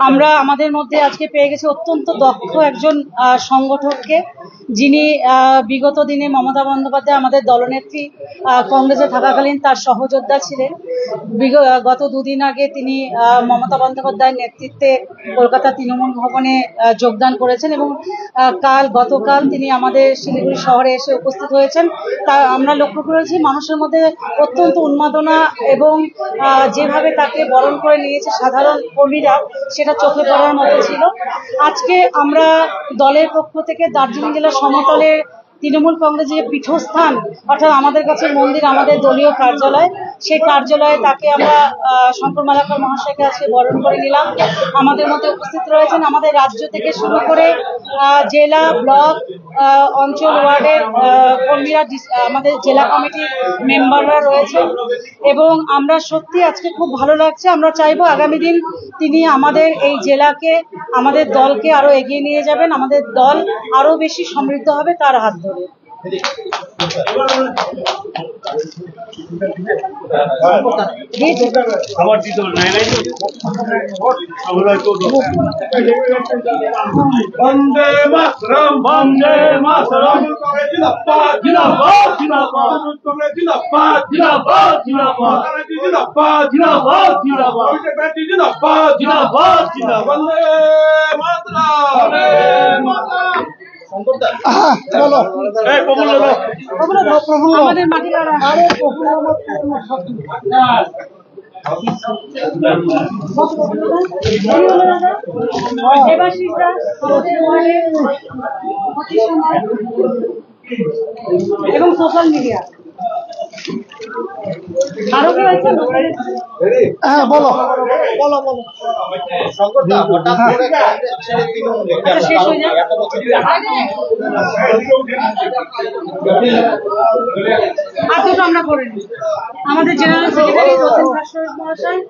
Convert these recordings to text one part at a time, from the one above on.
আমরা আমাদের মধ্যে আজকে পেয়ে গেছি অত্যন্ত দক্ষ একজন সংগঠককে, যিনি বিগত দিনে মমতা বন্দ্যোপাধ্যায় আমাদের দলনেত্রী কংগ্রেসে থাকাকালীন তার সহযোদ্ধা ছিলেন। গত দুদিন আগে তিনি মমতা বন্দ্যোপাধ্যায়ের নেতৃত্বে কলকাতা তৃণমূল ভবনে যোগদান করেছেন এবং গতকাল তিনি আমাদের শিলিগুড়ি শহরে এসে উপস্থিত হয়েছেন। তা আমরা লক্ষ্য করেছি মানুষের মধ্যে অত্যন্ত উন্মাদনা এবং যেভাবে তাকে বরণ করে নিয়েছে সাধারণ কর্মীরা, সেটা চোখে পড়ার মতো ছিল। আজকে আমরা দলের পক্ষ থেকে দার্জিলিং জেলার সমতলে তৃণমূল কংগ্রেসের পীঠস্থান অর্থাৎ আমাদের কাছে মন্দির, আমাদের দলীয় কার্যালয়, সেই কার্যালয়ে তাকে আমরা শঙ্কর মালাকার মহাশয়কে আজকে বরণ করে নিলাম। আমাদের মধ্যে উপস্থিত রয়েছেন আমাদের রাজ্য থেকে শুরু করে জেলা, ব্লক, অঞ্চল, ওয়ার্ডের কর্মীরা, আমাদের জেলা কমিটির মেম্বাররা রয়েছেন এবং আমরা সত্যি আজকে খুব ভালো লাগছে। আমরা চাইবো আগামী দিন তিনি আমাদের এই জেলাকে, আমাদের দলকে আরো এগিয়ে নিয়ে যাবেন, আমাদের দল আরো বেশি সমৃদ্ধ হবে তার হাত ধরে। বন্দে মাতরম, বন্দে মাতরম, জিন্দাবাদ জিন্দাবাদ জিন্দাবাদ, জিন্দাবাদ জিন্দাবাদ জিন্দাবাদ, জিন্দাবাদ জিন্দাবাদ জিন্দাবাদ, জিন্দাবাদ জিন্দাবাদ জিন্দাবাদ, বন্দে মাতরম, বন্দে মাতরম। আমাদের মাটিলারা এবং সোশ্যাল মিডিয়া আরো কি হয়েছে? হ্যাঁ, বলো বলো বলো। শেষ হয়ে যায়। আর দুটো আমরা করে নিই। আমাদের জেনারেল সেক্রেটারি রতন ভাস্কর মহাশয়,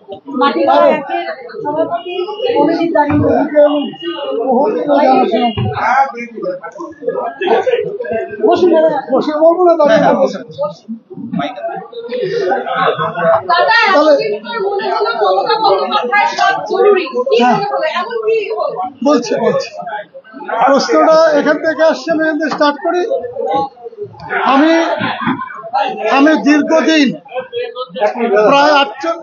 মাটিগাঁও একের সভাপতি অভিজিৎ দাঁড়িয়ে বসুন দাদা, বসে বলবো না দাঁড়িয়ে বলছি বলছি প্রশ্নটা এখান থেকে আসছে, আমি এখান থেকে স্টার্ট করি। আমি দীর্ঘদিন প্রায় 48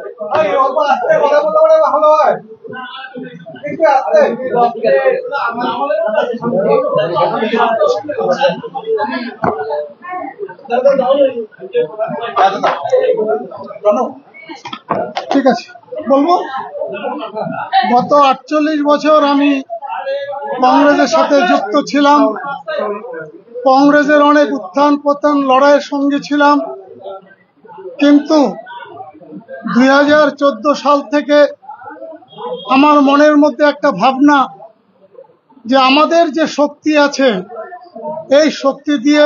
ঠিক আছে বলবো, গত 48 বছর আমি কংগ্রেসের সাথে যুক্ত ছিলাম। কংগ্রেসের অনেক উত্থান পতন লড়াইয়ের সঙ্গে ছিলাম, কিন্তু 2014 সাল থেকে আমার মনের মধ্যে একটা ভাবনা যে আমাদের যে শক্তি আছে, এই শক্তি দিয়ে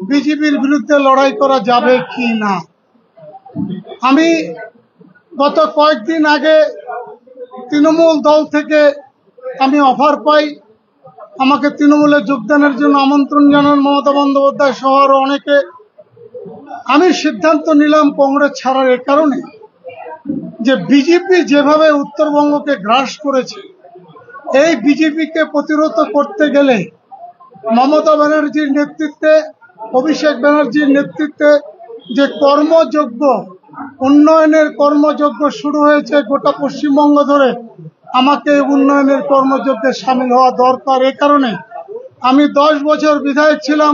বিজেপির বিরুদ্ধে লড়াই করা যাবে কি না। আমি গত কয়েকদিন আগে তৃণমূল দল থেকে আমি অফার পাই, আমাকে তৃণমূলে যোগদানের জন্য আমন্ত্রণ জানান মমতা বন্দ্যোপাধ্যায় সহ আরো অনেকে। আমি সিদ্ধান্ত নিলাম কংগ্রেস ছাড়ার এ কারণে যে বিজেপি যেভাবে উত্তরবঙ্গকে গ্রাস করেছে, এই বিজেপিকে প্রতিরোধ করতে গেলে মমতা ব্যানার্জির নেতৃত্বে, অভিষেক ব্যানার্জির নেতৃত্বে যে কর্মযজ্ঞ, উন্নয়নের কর্মযজ্ঞ শুরু হয়েছে গোটা পশ্চিমবঙ্গ ধরে, আমাকে উন্নয়নের কর্মযজ্ঞে সামিল হওয়া দরকার। এ কারণে আমি 10 বছর বিধায়ক ছিলাম।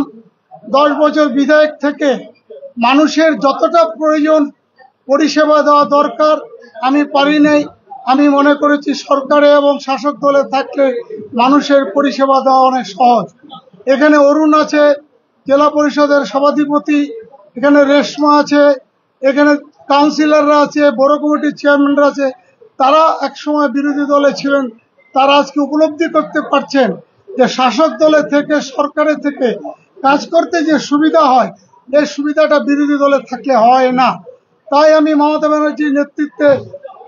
10 বছর বিধায়ক থেকে মানুষের যতটা প্রয়োজন পরিষেবা দেওয়া দরকার আমি পারি নাই। আমি মনে করেছি সরকারে এবং শাসক দলে থাকলে মানুষের পরিষেবা দেওয়া অনেক সহজ। এখানে অরুণ আছে, জেলা পরিষদের সভাধিপতি, এখানে রেশমা আছে, এখানে কাউন্সিলররা আছে, বড় কমিটির চেয়ারম্যানরা আছে। তারা একসময় বিরোধী দলে ছিলেন, তারা আজকে উপলব্ধি করতে পারছেন যে শাসক দলে থেকে, সরকারের থেকে কাজ করতে যে সুবিধা হয়, এই সুবিধাটা বিরোধী দলে থাকলে হয় না। তাই আমি মমতা ব্যানার্জির নেতৃত্বে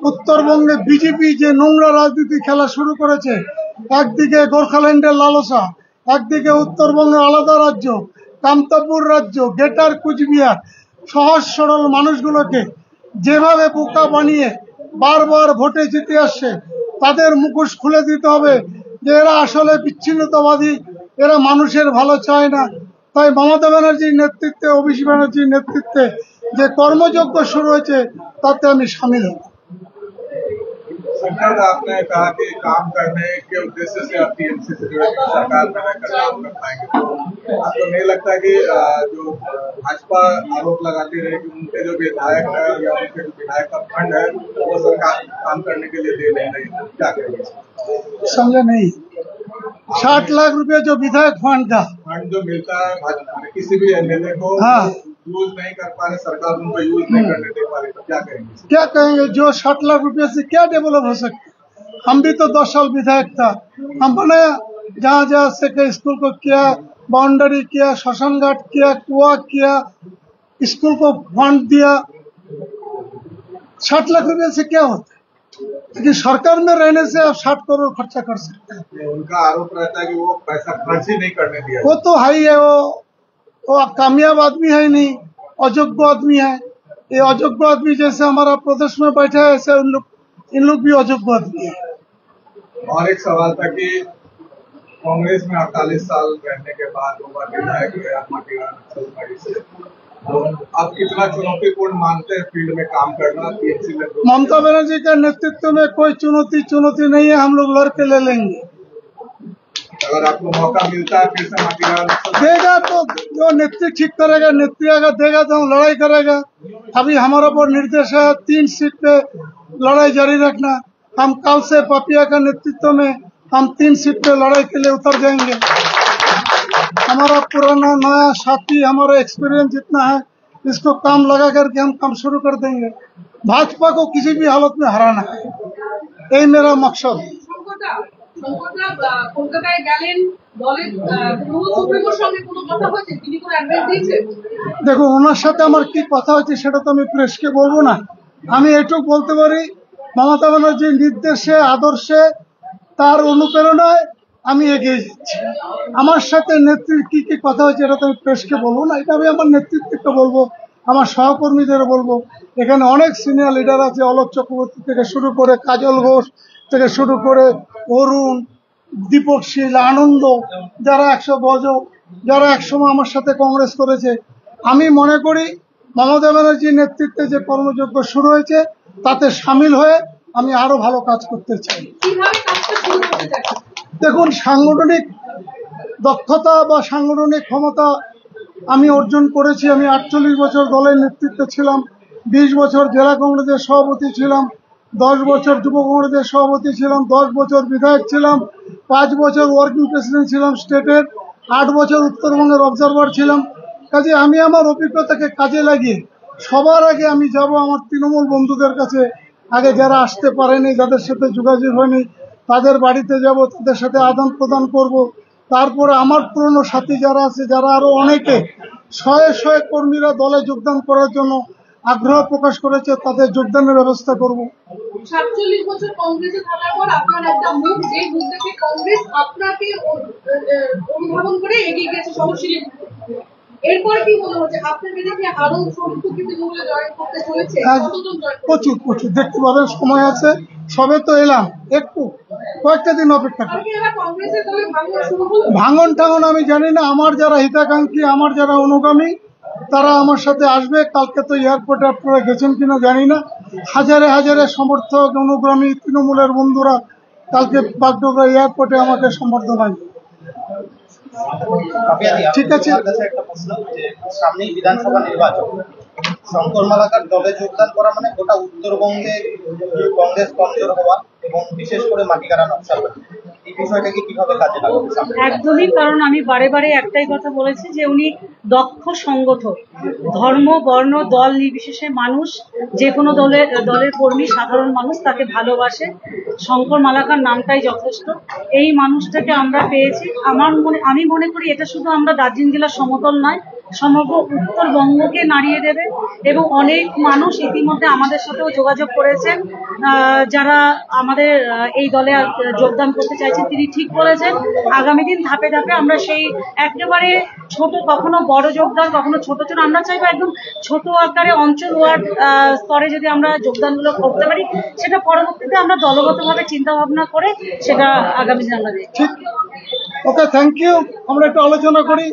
উত্তরবঙ্গে বিজেপি যে নোংরা রাজনীতি খেলা শুরু করেছে, একদিকে গোর্খাল্যান্ডের লালসা, একদিকে উত্তরবঙ্গের আলাদা রাজ্য, কামতাপুর রাজ্য, গ্রেটার কুচবিহার, সহজ সরল মানুষগুলোকে যেভাবে বোকা বানিয়ে বারবার ভোটে জিতে আসছে, তাদের মুখোশ খুলে দিতে হবে যে এরা আসলে বিচ্ছিন্নতাবাদী, এরা মানুষের ভালো চায় না। তাই মমতা ব্যানার্জির নেতৃত্বে, অভিষেক ব্যানার্জির নেতৃত্বে যে কর্মযজ্ঞ শুরু হয়েছে তাতে আমি সামিল হব। संजय, आपने कहा कि काम करने के उद्देश्य से आप टीएमसी से जुड़े सरकार में रहकर काम कर पाएंगे, तो आपको नहीं लगता कि जो भाजपा आरोप लगाती रहे कि उनके जो विधायक है या उनके जो विधायक का फंड है वो सरकार काम करने के लिए दे नहीं रही, क्या करेंगे? समझे नहीं? 60 लाख रुपए जो विधायक फंड था, फंड जो मिलता है भाजपा किसी भी एमएलए को, हाँ, यूज नहीं कर पा रहे, सरकार उनको यूज नहीं करने दे पा रही, तो क्या करेंगे? क्या कहेंगे? जो 60 लाख रुपए से क्या डेवलप हो सकता? हम भी तो 10 साल विधायक था, हम बनाया जहाँ जहाँ से के स्कूल को किया, बाउंड्री किया, श्मशान घाट किया, कुआ किया, स्कूल को फंड दिया। 60 लाख रुपए से क्या होता है? लेकिन सरकार में रहने से आप 60 करोड़ खर्चा कर सकते हैं। उनका आरोप रहता है कि वो पैसा खर्च ही नहीं करने दिया। वो तो है ही है, वो कामयाब आदमी है ही नहीं, अयोग्य आदमी है। ये अयोग्य आदमी जैसे हमारा प्रदेश में बैठा है, ऐसे इन लोग भी अयोग्य आदमी है। और एक सवाल था कि कांग्रेस में 48 साल रहने के बाद विधायक नक्सलबाड़ी से, तो आप कितना चुनौतीपूर्ण मानते हैं फील्ड में काम करना? टीएमसी में ममता बनर्जी के नेतृत्व में कोई चुनौती नहीं है, हम लोग लड़के ले लेंगे। अगर आपको मौका मिलता है फिर से माटीगांव देगा तो जो नेत्री ठीक करेगा, नेत्री अगर देगा तो हम लड़ाई करेगा। अभी हमारा ऊपर निर्देश है 3 सीट पे लड़ाई जारी रखना। हम कल से पपिया का नेतृत्व में हम 3 सीट पे लड़ाई के लिए उतर जाएंगे। हमारा पुराना नया साथी, हमारा एक्सपीरियंस जितना है, इसको काम लगा करके हम काम शुरू कर देंगे। भाजपा को किसी भी हालत में हराना है, यही मेरा मकसद है। কলকাতায় গেলেন, দলের সুপ্রিমোর সঙ্গে কোনো কথা হয়েছে? তিনি কোনো অ্যাডভাইস দিয়েছেন? দেখো, ওনার সাথে আমার কি কথা হচ্ছে সেটা তো আমি প্রেসকে বলবো না। আমি এটুকু বলতে পারি, মমতা ব্যানার্জির নির্দেশে, আদর্শে, তার অনুপ্রেরণায় আমি এগিয়ে যাচ্ছি। আমার সাথে নেত্রীর কি কি কথা হয়েছে এটা তো আমি প্রেসকে বলবো না, এটা আমি আমার নেতৃত্বকে বলবো, আমার সহকর্মীদের বলবো। এখানে অনেক সিনিয়র লিডার আছে, অলোক চক্রবর্তী থেকে শুরু করে, কাজল ঘোষ থেকে শুরু করে, অরুণ, দীপক শীল, আনন্দ, যারা 100 বজ, যারা একসময় আমার সাথে কংগ্রেস করেছে। আমি মনে করি মমতা ব্যানার্জির নেতৃত্বে যে কর্মযজ্ঞ শুরু হয়েছে তাতে সামিল হয়ে আমি আরো ভালো কাজ করতে চাই। কিভাবে কাজটা শুরু করতে চান? দেখুন, সাংগঠনিক দক্ষতা বা সাংগঠনিক ক্ষমতা আমি অর্জন করেছি। আমি 48 বছর দলের নেতৃত্বে ছিলাম, 20 বছর জেলা কংগ্রেসের সভাপতি ছিলাম, 10 বছর যুব কংগ্রেসের সভাপতি ছিলাম, 10 বছর বিধায়ক ছিলাম, 5 বছর ওয়ার্কিং প্রেসিডেন্ট ছিলাম স্টেটের, 8 বছর উত্তরবঙ্গের অবজারভার ছিলাম। কাজে আমি আমার অভিজ্ঞতাকে কাজে লাগিয়ে সবার আগে আমি যাব আমার তৃণমূল বন্ধুদের কাছে। আগে যারা আসতে পারেনি, যাদের সাথে যোগাযোগ হয়নি, তাদের বাড়িতে যাব, তাদের সাথে আদান প্রদান করব। তারপরে আমার পুরনো সাথী যারা আছে, যারা আরো অনেকে শয়ে শয়ে কর্মীরা দলে যোগদান করার জন্য আগ্রহ প্রকাশ করেছে, তাদের যোগদানের ব্যবস্থা করব। 47 বছর কংগ্রেসে থাকার পর আপনার একটা মুখ, যে মুখ দেখে কংগ্রেস আপনাকে অনুধাবন করে এগিয়ে গেছে সহশীলী। এরপরে কি মনে হচ্ছে আপনাকে দেখে আরো সংখ্যক তৃণমূলে জয়েন করতে চলেছে? কতজন জয়েন? প্রচুর দেখতে পাবেন, সময় আছে, সবে তো এলাম, একটু কয়েকটা দিন অপেক্ষা করুন। কংগ্রেসের দলে ভাঙন শুরু হলো? ভাঙন টাঙন আমি জানি না, আমার যারা হিতাকাঙ্ক্ষী, আমার যারা অনুগামী, তারা আমার সাথে আসবে। কালকে তো এয়ারপোর্টে আপনারা গেছেন কিনা জানি না, হাজারে হাজারে সমর্থক, অনুগামী তৃণমূলের বন্ধুরা কালকে বাগডোগরা এয়ারপোর্টে আমাকে সম্বর্ধনা দিবে। ঠিক আছে, একটা প্রশ্ন, যে সামনেই বিধানসভা নির্বাচন, শঙ্কর মালাকার দলে যোগদান করা মানে গোটা উত্তরবঙ্গে কংগ্রেস কমজোর হওয়া এবং বিশেষ করে মাটিগাড়া নকশালবাড়ি, এই বিষয়টাকে কিভাবে কাজে লাগাবে? একদমই, কারণ আমি বারে বারে একটাই কথা বলেছি যে উনি দক্ষ সংগঠক। ধর্ম, বর্ণ, দল নির্বিশেষে মানুষ, যে কোনো দলের কর্মী, সাধারণ মানুষ তাকে ভালোবাসে। শঙ্কর মালাকার নামটাই যথেষ্ট। এই মানুষটাকে আমরা পেয়েছি। আমি মনে করি এটা শুধু আমরা দার্জিলিং জেলার সমতল নয়, সমগ্র উত্তরবঙ্গকে নাড়িয়ে দেবে। এবং অনেক মানুষ ইতিমধ্যে আমাদের সাথেও যোগাযোগ করেছেন, যারা আমাদের এই দলে যোগদান করতে চাইছেন। তিনি ঠিক বলেছেন, আগামী দিন ধাপে ধাপে আমরা সেই একেবারে ছোট, কখনো বড় যোগদান, কখনো ছোট ছোট, আমরা চাইবো একদম ছোট আকারে অঞ্চল ওয়ার্ড স্তরে যদি আমরা যোগদানগুলো করতে পারি, সেটা পরবর্তীতে আমরা দলগতভাবে চিন্তা ভাবনা করে সেটা আগামী দিন আমরা দেখব। ঠিক, ওকে, থ্যাংক ইউ। আমরা একটু আলোচনা করি।